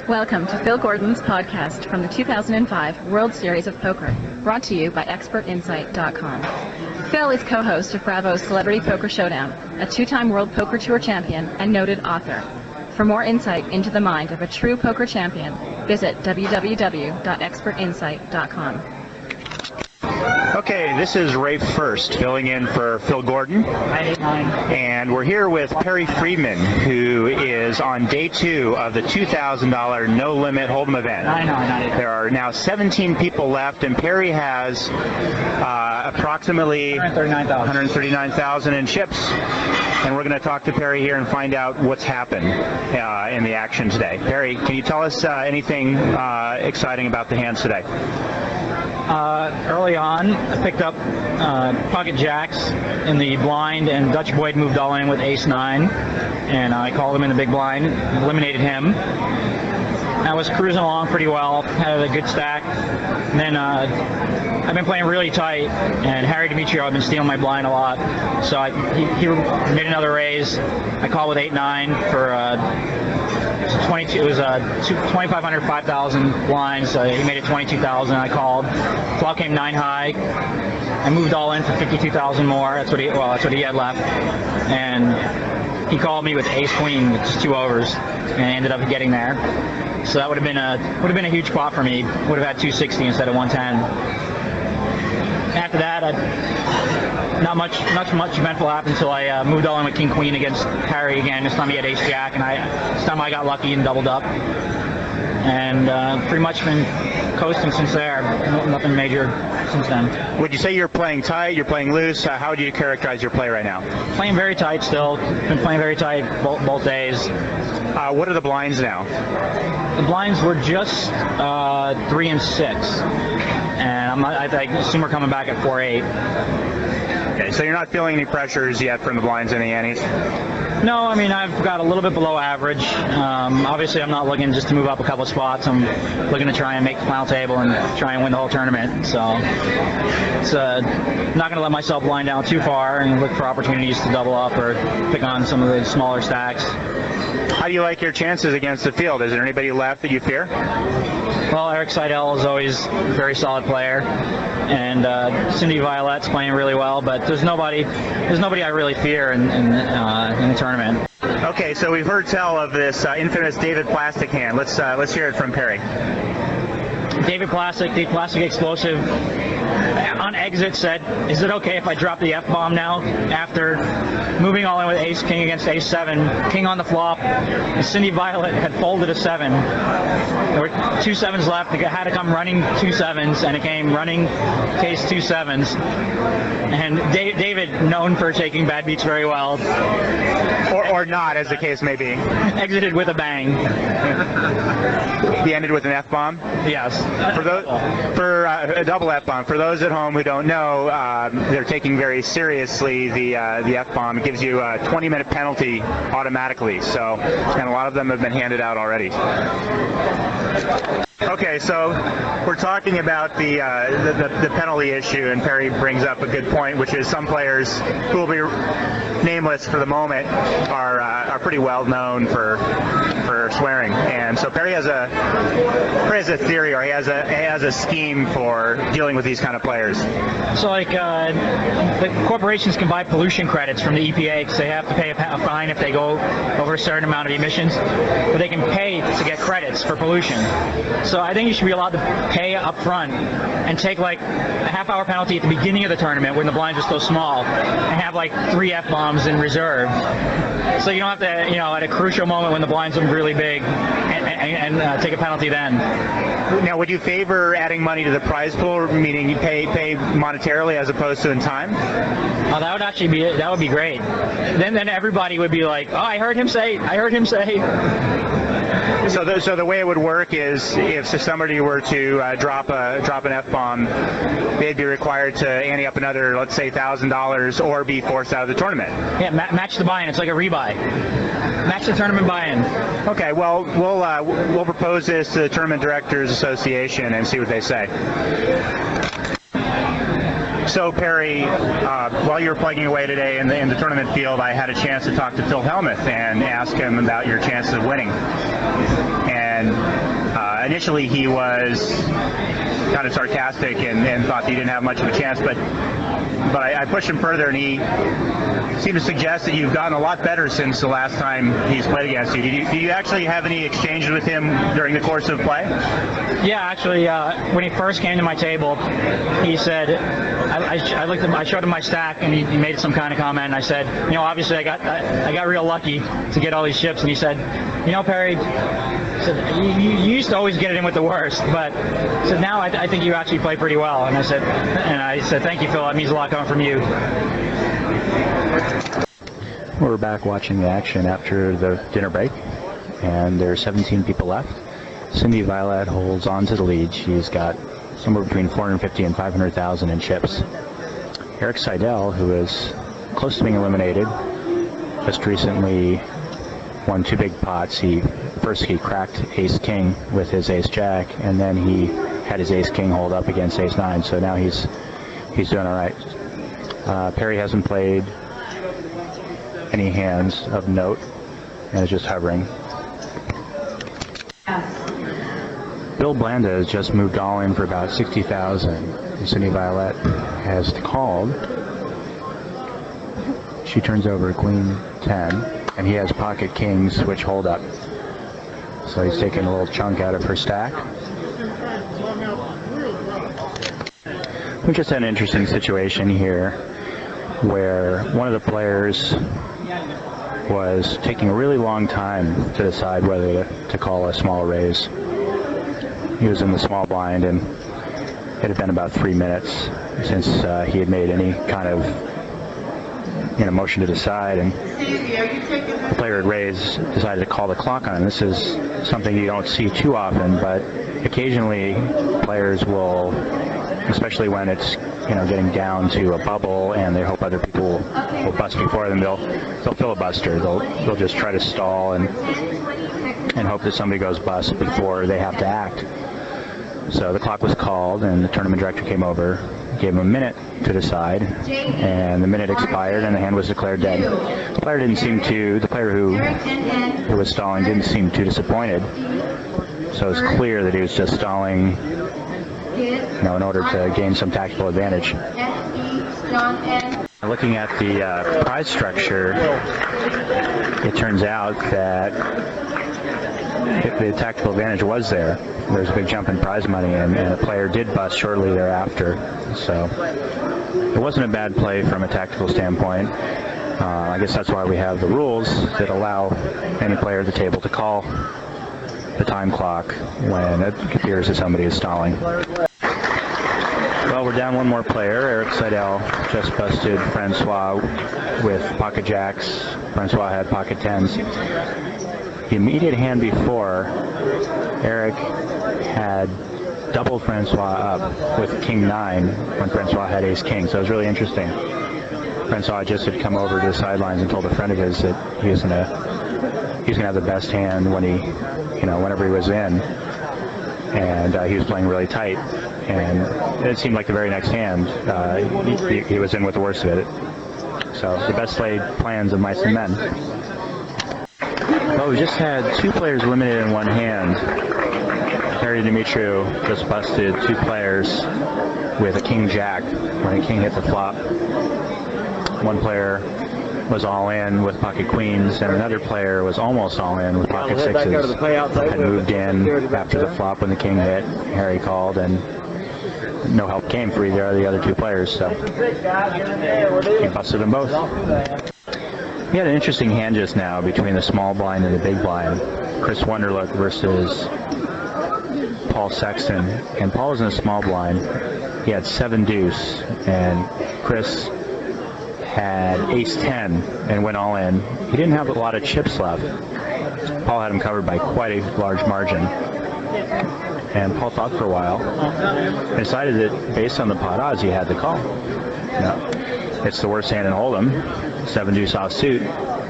Welcome to Phil Gordon's podcast from the 2005 World Series of Poker, brought to you by ExpertInsight.com. Phil is co-host of Bravo's Celebrity Poker Showdown, a two-time World Poker Tour champion and noted author. For more insight into the mind of a true poker champion, visit www.expertinsight.com. Okay, this is Rafe First, filling in for Phil Gordon. And we're here with Perry Friedman, who is on day 2 of the $2,000 no-limit hold'em event. There are now 17 people left, and Perry has approximately 139,000 in chips. And we're going to talk to Perry here and find out what's happened in the action today. Perry, can you tell us anything exciting about the hands today? Early on, I picked up pocket jacks in the blind, and Dutch Boyd moved all in with ace-9, and I called him in the big blind, eliminated him. I was cruising along pretty well, had a good stack. And then I've been playing really tight, and Harry Demetrio had been stealing my blind a lot, so he made another raise. I called with 8-9 for 22. It was 2,500, 5,000 blinds. He made it 22,000. I called. Flop came 9 high. I moved all in for 52,000 more. That's what he had left. And he called me with ace queen with just 2 overs, and I ended up getting there. So that would have been a huge pot for me. Would have had 260 instead of 110. After that, not much eventful happened until I moved all in with king queen against Harry again. This time he had ace jack, and this time I got lucky and doubled up. And pretty much been coasting since there. Nothing major since then. Would you say you're playing tight? You're playing loose? How would you characterize your play right now? Playing very tight still. Been playing very tight both days. What are the blinds now? The blinds were just 3 and 6, and I assume we're coming back at 4-8. Okay, so you're not feeling any pressures yet from the blinds in the antes? No, I mean, I've got a little bit below average. Obviously, I'm not looking just to move up a couple of spots. I'm looking to try and make the final table and try and win the whole tournament. So it's not going to let myself blind down too far and look for opportunities to double up or pick on some of the smaller stacks. How do you like your chances against the field? Is there anybody left that you fear? Well, Eric Seidel is always a very solid player, and Cindy Violette's playing really well. But there's nobody I really fear in the tournament. Okay, so we've heard tell of this infamous David Plastic hand. Let's hear it from Perry. David Plastic, the Plastic Explosive, on exit said, "Is it okay if I drop the F-bomb now?" After moving all in with ace-king against ace-7, king on the flop, and Cindy Violet had folded a 7. There were 2 7s left. It had to come running 2 7s, and it came running case 2 7s. And David, known for taking bad beats very well, or not, as the case may be, exited with a bang. He ended with an F-bomb? Yes. For a double F-bomb. For those at home who don't know, they're taking very seriously the F-bomb. It gives you a 20-minute penalty automatically. So, and a lot of them have been handed out already. Okay, so we're talking about the penalty issue, and Perry brings up a good point, which is some players who will be nameless for the moment are pretty well known for swearing, and so Perry has a theory, or he has a scheme for dealing with these kind of players. So the corporations can buy pollution credits from the EPA because they have to pay a fine if they go over a certain amount of emissions, but they can pay to get credits for pollution. So I think you should be allowed to pay up front and take like a half-hour penalty at the beginning of the tournament when the blinds are so small, and have like 3 F-bombs in reserve. So you don't have to, at a crucial moment when the blinds are really big, and take a penalty then. Now, would you favor adding money to the prize pool, meaning you pay monetarily as opposed to in time? Oh, that would be great. Then everybody would be like, oh, I heard him say. So the way it would work is if somebody were to drop an F-bomb, they'd be required to ante up another, let's say, $1,000 or be forced out of the tournament. Yeah, match the buy-in. It's like a rebuy. Match the tournament buy-in. Okay, well, we'll propose this to the Tournament Directors Association and see what they say. So, Perry, while you were plugging away today in the tournament field, I had a chance to talk to Phil Hellmuth and ask him about your chances of winning. And Initially, he was kind of sarcastic and thought that he didn't have much of a chance, but I pushed him further, and he seemed to suggest that you've gotten a lot better since the last time he's played against you. Did you actually have any exchanges with him during the course of play? Yeah, actually, when he first came to my table, he said, I showed him my stack, and he made some kind of comment, and I said, obviously I got real lucky to get all these chips, and he said, Perry, said, you used to always get it in with the worst, but said now I think you actually play pretty well. And I said, thank you, Phil. That means a lot coming from you. We're back watching the action after the dinner break, and there's 17 people left. Cindy Violet holds on to the lead. She's got somewhere between 450 and 500,000 in chips. Eric Seidel, who is close to being eliminated, just recently won 2 big pots. First he cracked ace-king with his ace-jack, and then he had his ace-king hold up against ace-9, so now he's doing all right. Perry hasn't played any hands of note and is just hovering. Bill Blanda has just moved all in for about 60,000. Cindy Violet has called. She turns over Queen 10, and he has pocket kings, which hold up. So he's taking a little chunk out of her stack. We just had an interesting situation here where one of the players was taking a really long time to decide whether to call a small raise. He was in the small blind, and it had been about 3 minutes since he had made any kind of motion to decide, and the player had raised, decided to call the clock on him. This is something you don't see too often, but occasionally players will, especially when it's getting down to a bubble and they hope other people will bust before them, they'll filibuster. They'll just try to stall and hope that somebody goes bust before they have to act. So the clock was called, and the tournament director came over, gave him a minute to decide, and the minute expired, and the hand was declared dead. The player who was stalling didn't seem too disappointed. So it's clear that he was just stalling, in order to gain some tactical advantage. Looking at the prize structure, it turns out that the tactical advantage was there. There's a big jump in prize money, and the player did bust shortly thereafter. So it wasn't a bad play from a tactical standpoint. I guess that's why we have the rules that allow any player at the table to call the time clock when it appears that somebody is stalling. Well, we're down one more player. Eric Seidel just busted Francois with pocket jacks. Francois had pocket tens. The immediate hand before, Eric had doubled Francois up with king 9 when Francois had ace king. So it was really interesting. Francois just had come over to the sidelines and told a friend of his that he was gonna have the best hand when whenever he was in, and he was playing really tight. And it seemed like the very next hand he was in with the worst of it. So the best laid plans of mice and men. Well, we just had 2 players eliminated in one hand. Harry Dimitriou just busted 2 players with a king-jack when a king hit the flop. One player was all in with pocket queens, and another player was almost all in with pocket sixes. Had moved in after the flop when the king hit. Harry called, and no help came for either of the other 2 players, so he busted them both. We had an interesting hand just now between the small blind and the big blind. Chris Wonderlook versus Paul Sexton, and Paul was in a small blind. He had 7 deuce, and Chris had ace 10 and went all in. He didn't have a lot of chips left. Paul had him covered by quite a large margin. And Paul thought for a while and decided that based on the pot odds, he had the call. It's the worst hand in Hold'em, 7 deuce offsuit,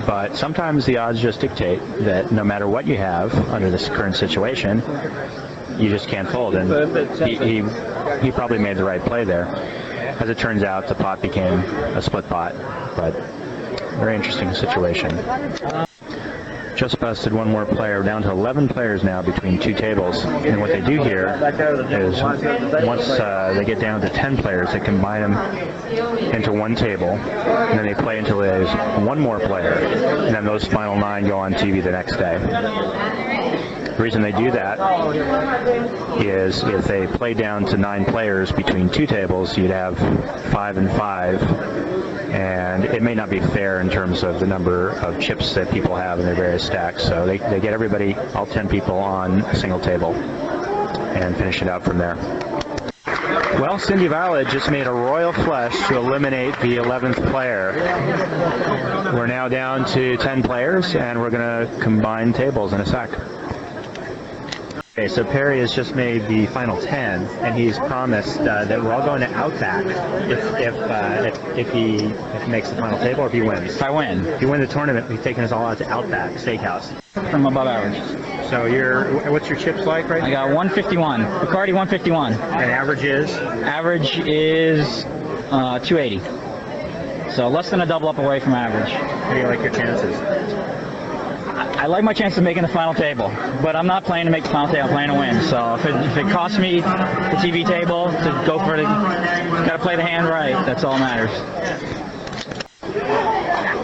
but sometimes the odds just dictate that no matter what you have under this current situation, you just can't fold. And he probably made the right play there. As it turns out, the pot became a split pot, but very interesting situation. just busted one more player, down to 11 players now between two tables. And what they do here is once they get down to 10 players, they combine them into one table, and then they play until there's one more player, and then those final 9 go on TV the next day. The reason they do that is if they play down to 9 players between two tables, you'd have 5 and 5, and it may not be fair in terms of the number of chips that people have in their various stacks. So they get everybody, all 10 people, on a single table and finish it out from there. Well, Cindy Violet just made a royal flush to eliminate the 11th player. We're now down to 10 players, and we're going to combine tables in a sec. Okay, so Perry has just made the final 10, and he's promised that we're all going to Outback if he makes the final table or if he wins. If I win. If you win the tournament, he's taking us all out to Outback Steakhouse. From above average. So what's your chips like right now? I got 151. Bacardi 151. And average is? Average is 280. So less than a double up away from average. How do you like your chances? I like my chance of making the final table, but I'm not playing to make the final table. I'm playing to win. So if it costs me the TV table to go for it, got to play the hand right. That's all that matters.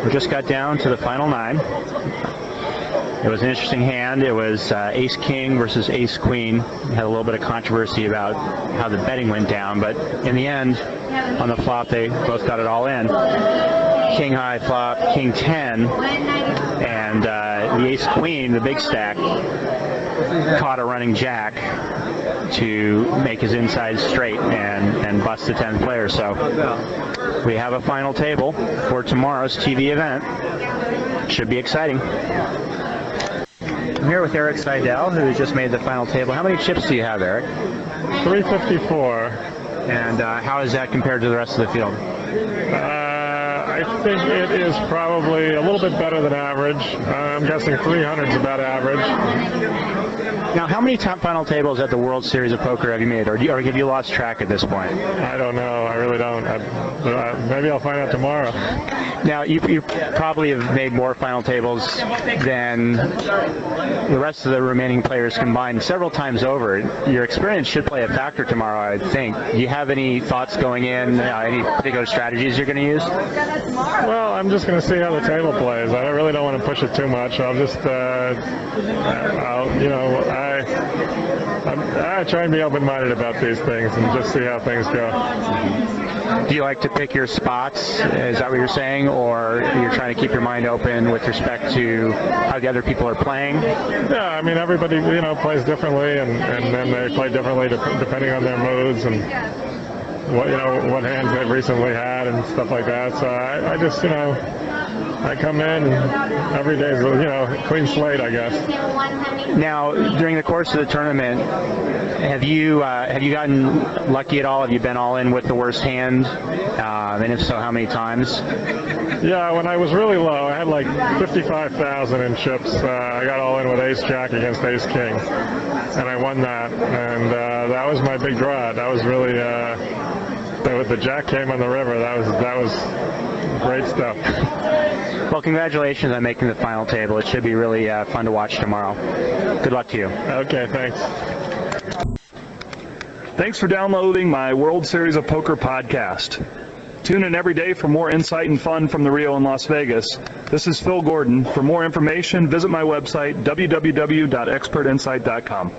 We just got down to the final 9. It was an interesting hand. It was Ace-King versus Ace-Queen. We had a little bit of controversy about how the betting went down, but in the end, on the flop, they both got it all in. King high flop, King 10, and the Ace-Queen, the big stack, caught a running jack to make his inside straight and bust the 10th player. So we have a final table for tomorrow's TV event. Should be exciting. I'm here with Eric Seidel, who just made the final table. How many chips do you have, Eric? 354. And how is that compared to the rest of the field? I think it is probably a little bit better than average. I'm guessing 300 is about average. Now, how many final tables at the World Series of Poker have you made, or have you lost track at this point? I don't know. I really don't. Maybe I'll find out tomorrow. Now, you probably have made more final tables than the rest of the remaining players combined several times over. Your experience should play a factor tomorrow, I think. Do you have any thoughts going in, any particular strategies you're going to use? Well, I'm just going to see how the table plays. I really don't want to push it too much. I'll just, I try and be open-minded about these things and just see how things go. Do you like to pick your spots? Is that what you're saying? Or you're trying to keep your mind open with respect to how the other people are playing? Yeah, I mean, everybody, plays differently, and then they play differently depending on their moods and what hands they've recently had and stuff like that. So I just, I come in and every day is, clean slate, I guess. Now, during the course of the tournament, have you gotten lucky at all? Have you been all in with the worst hand? And if so, how many times? Yeah, when I was really low, I had like 55,000 in chips. I got all in with Ace-Jack against Ace-King, and I won that. And that was my big draw. That was really, the Jack came on the river. That was great stuff. Well, congratulations on making the final table. It should be really fun to watch tomorrow. Good luck to you. Okay, thanks. Thanks for downloading my World Series of Poker podcast. Tune in every day for more insight and fun from the Rio in Las Vegas. This is Phil Gordon. For more information, visit my website, www.expertinsight.com.